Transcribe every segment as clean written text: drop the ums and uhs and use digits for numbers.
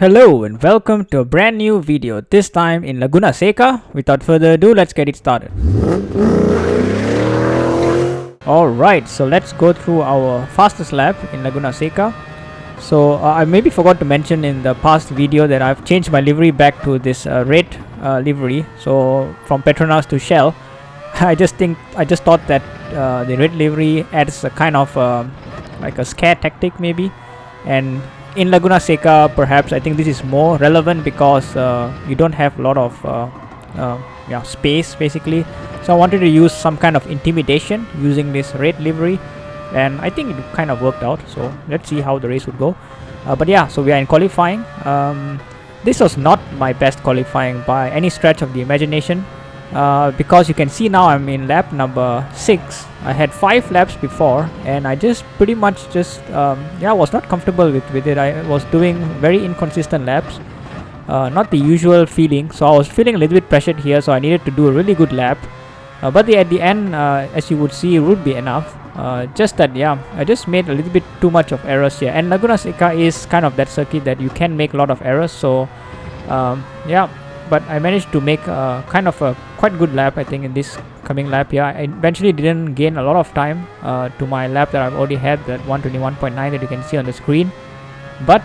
Hello and welcome to a brand new video, this time in Laguna Seca. Without further ado, let's get it started. Alright, so let's go through our fastest lap in Laguna Seca. So I maybe forgot to mention in the past video that I've changed my livery back to this red livery. So from Petronas to Shell. I just thought that the red livery adds a kind of like a scare tactic maybe, and in Laguna Seca perhaps I think this is more relevant because you don't have a lot of space basically. So I wanted to use some kind of intimidation using this red livery, and I think it kind of worked out. So let's see how the race would go. But yeah, so we are in qualifying. This was not my best qualifying by any stretch of the imagination, because you can see now I'm in lap number 6. I had 5 laps before, and I just pretty much was not comfortable with it. I was doing very inconsistent laps, not the usual feeling, so I was feeling a little bit pressured here, so I needed to do a really good lap. But at the end, as you would see, it would be enough. Just that I just made a little bit too much of errors here, and Laguna Seca is kind of that circuit that you can make a lot of errors. So but I managed to make kind of a quite good lap, I think, in this coming lap. I eventually didn't gain a lot of time to my lap that I've already had, that 121.9 that you can see on the screen. But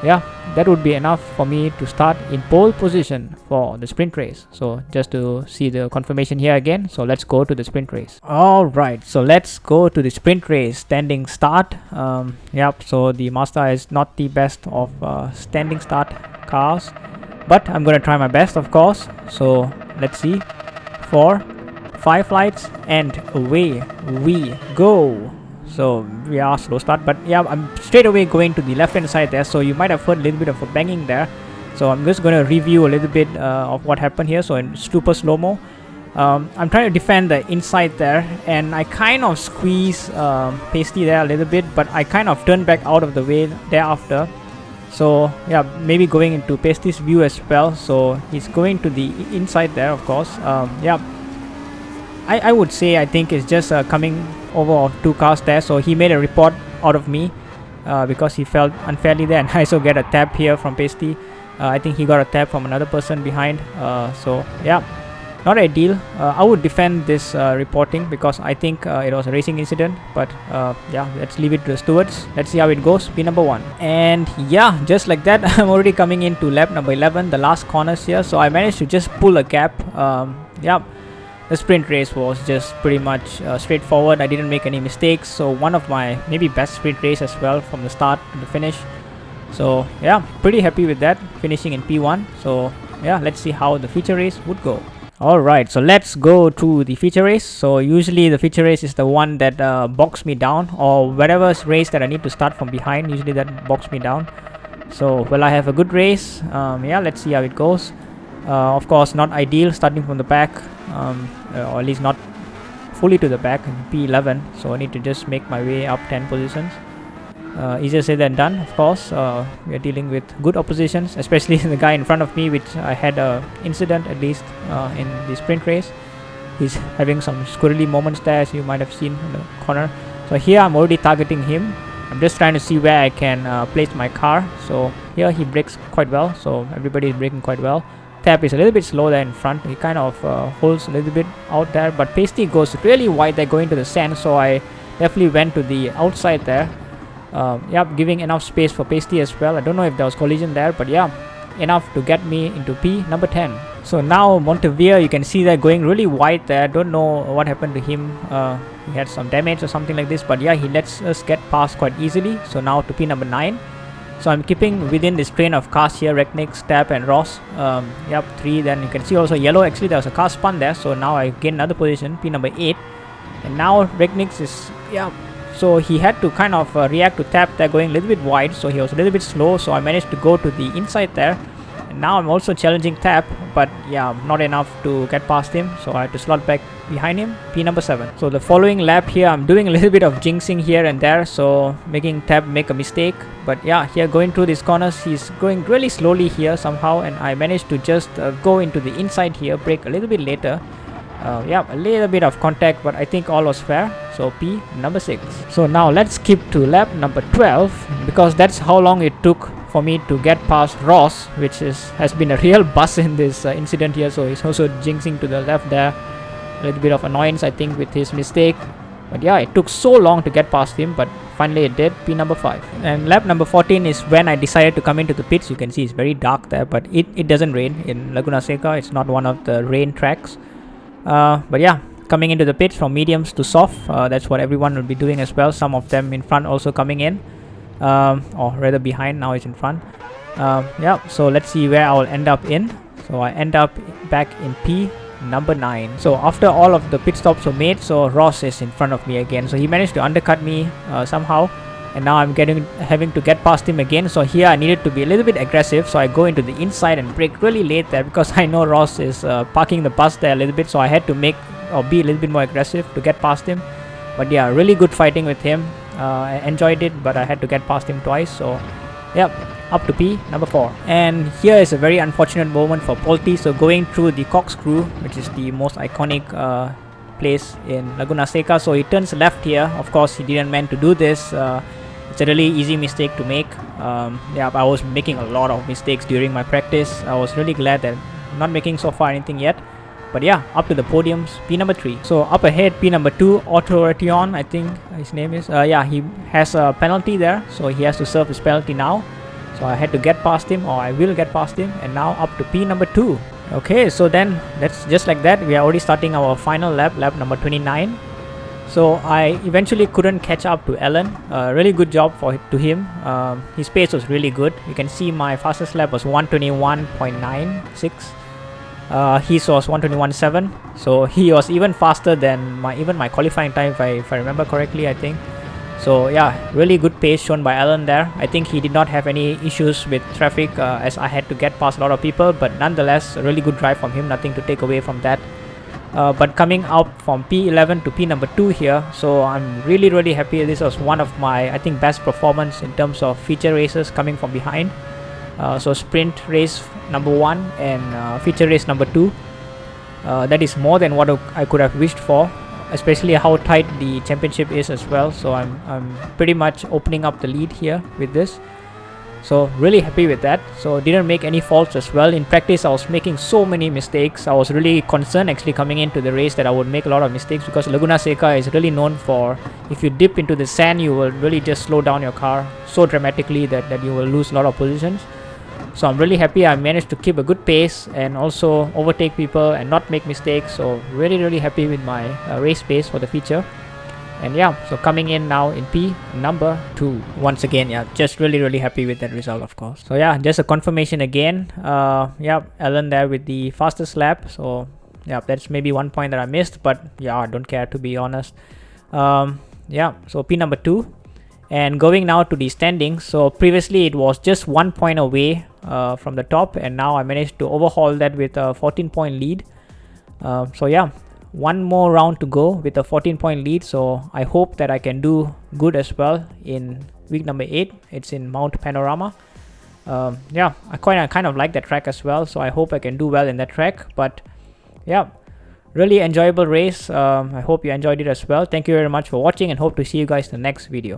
yeah, that would be enough for me to start in pole position for the sprint race. So just to see the confirmation here again, so let's go to the sprint race. Alright, so let's go to the sprint race. Standing start. So the Mazda is not the best of standing start cars, but I'm gonna try my best, of course. So let's see. 4, 5 lights, and away we go. So we are slow start, but yeah, I'm straight away going to the left hand side there. So you might have heard a little bit of a banging there. So I'm just gonna review a little bit of what happened here. So in super slow-mo, I'm trying to defend the inside there, and I kind of squeeze Pasty there a little bit, but I kind of turned back out of the way thereafter. So yeah, maybe going into Pasty's view as well. So he's going to the inside there, of course. I would say I think it's just coming over of 2 cars there. So he made a report out of me because he felt unfairly there, and I also get a tap here from Pasty. I think he got a tap from another person behind. So yeah, not ideal. I would defend this reporting because I think it was a racing incident. But let's leave it to the stewards. Let's see how it goes. P number 1. And yeah, just like that, I'm already coming into lap number 11, the last corners here. So I managed to just pull a gap. The sprint race was just pretty much straightforward. I didn't make any mistakes. So one of my maybe best sprint race as well from the start to the finish. So yeah, pretty happy with that, finishing in P1. So yeah, let's see how the feature race would go. Alright, so let's go to the feature race. So usually the feature race is the one that bogs me down, or whatever race that I need to start from behind, usually that bogs me down. So will I have a good race? Let's see how it goes. Of course, not ideal starting from the back, or at least not fully to the back in P11. So I need to just make my way up 10 positions. Easier said than done, of course. We are dealing with good oppositions, especially the guy in front of me, which I had a incident at least in the sprint race. He's having some squirrely moments there, as you might have seen in the corner. So here I'm already targeting him. I'm just trying to see where I can place my car. So here he brakes quite well, so everybody is braking quite well. Tap is a little bit slow there in front. He kind of holds a little bit out there, but Pasty goes really wide there going to the sand, so I definitely went to the outside there. Giving enough space for Pasty as well. I don't know if there was collision there, but yeah, enough to get me into P number 10. So now Montevere, you can see that going really wide there. Don't know what happened to him. He had some damage or something like this, but yeah, he lets us get past quite easily. So now to P number 9. So I'm keeping within this train of cars here, Reknik, Stab and Ross. 3. Then you can see also yellow. Actually there was a car spun there, so now I gain another position, P number 8. And now Reknik is so he had to kind of react to Tap there going a little bit wide, so he was a little bit slow. So I managed to go to the inside there, and now I'm also challenging Tap, but yeah, not enough to get past him, so I had to slot back behind him, P number 7. So the following lap here, I'm doing a little bit of jinxing here and there, so making Tap make a mistake. But yeah, here going through these corners, he's going really slowly here somehow, and I managed to just go into the inside here, brake a little bit later. A little bit of contact, but I think all was fair. So P number 6. So now let's skip to lap number 12, because that's how long it took for me to get past Ross, which has been a real buzz in this incident here. So he's also jinxing to the left there. A little bit of annoyance, I think, with his mistake. But yeah, it took so long to get past him, but finally it did. P number 5. And lap number 14 is when I decided to come into the pits. You can see it's very dark there, but it doesn't rain in Laguna Seca. It's not one of the rain tracks. But yeah, coming into the pits from mediums to soft. That's what everyone will be doing as well. Some of them in front also coming in. Or rather behind, now it's in front. Yeah, so let's see where I will end up in. So I end up back in P number 9. So after all of the pit stops were made, so Ross is in front of me again. So he managed to undercut me somehow, and now I'm having to get past him again. So here I needed to be a little bit aggressive, so I go into the inside and brake really late there because I know Ross is parking the bus there a little bit, so I had to be a little bit more aggressive to get past him. But yeah, really good fighting with him. I enjoyed it, but I had to get past him twice. So yep, up to P number 4. And here is a very unfortunate moment for Polti. So going through the corkscrew, which is the most iconic place in Laguna Seca, so he turns left here. Of course, he didn't meant to do this. It's a really easy mistake to make. Yeah, I was making a lot of mistakes during my practice. I was really glad that I'm not making so far anything yet. But yeah, up to the podiums, P number 3. So up ahead, P number 2, Autoration, I think his name is. Yeah, he has a penalty there, so he has to serve his penalty now. So I had to get past him, or I will get past him, and now up to P number 2. Okay, so then that's just like that. We are already starting our final lap number 29. So I eventually couldn't catch up to Alan. Really good job to him. His pace was really good. You can see my fastest lap was 121.96. His was 121.7, so he was even faster than my qualifying time, if I remember correctly, I think. So yeah, really good pace shown by Alan there. I think he did not have any issues with traffic as I had to get past a lot of people, but nonetheless, a really good drive from him, nothing to take away from that. But coming out from P11 to P number 2 here, so I'm really happy. This was one of my, I think, best performance in terms of feature races coming from behind. So sprint race number 1 and feature race number 2. That is more than what I could have wished for, especially how tight the championship is as well. So I'm pretty much opening up the lead here with this. So really happy with that. So didn't make any faults as well. In practice, I was making so many mistakes. I was really concerned actually coming into the race that I would make a lot of mistakes, because Laguna Seca is really known for, if you dip into the sand, you will really just slow down your car so dramatically that you will lose a lot of positions. So I'm really happy I managed to keep a good pace and also overtake people and not make mistakes. So really happy with my race pace for the feature. And yeah, so coming in now in P number 2. Once again, yeah, just really happy with that result, of course. So yeah, just a confirmation again. Yeah, Alan there with the fastest lap. So yeah, that's maybe one point that I missed, but yeah, I don't care, to be honest. Yeah, so P number 2. And going now to the standings, so previously it was just 1 point away from the top, and now I managed to overhaul that with a 14-point lead. So yeah, one more round to go with a 14-point lead, so I hope that I can do good as well in week number 8. It's in Mount Panorama. Yeah, I kind of like that track as well, so I hope I can do well in that track. But yeah, really enjoyable race. I hope you enjoyed it as well. Thank you very much for watching, and hope to see you guys in the next video.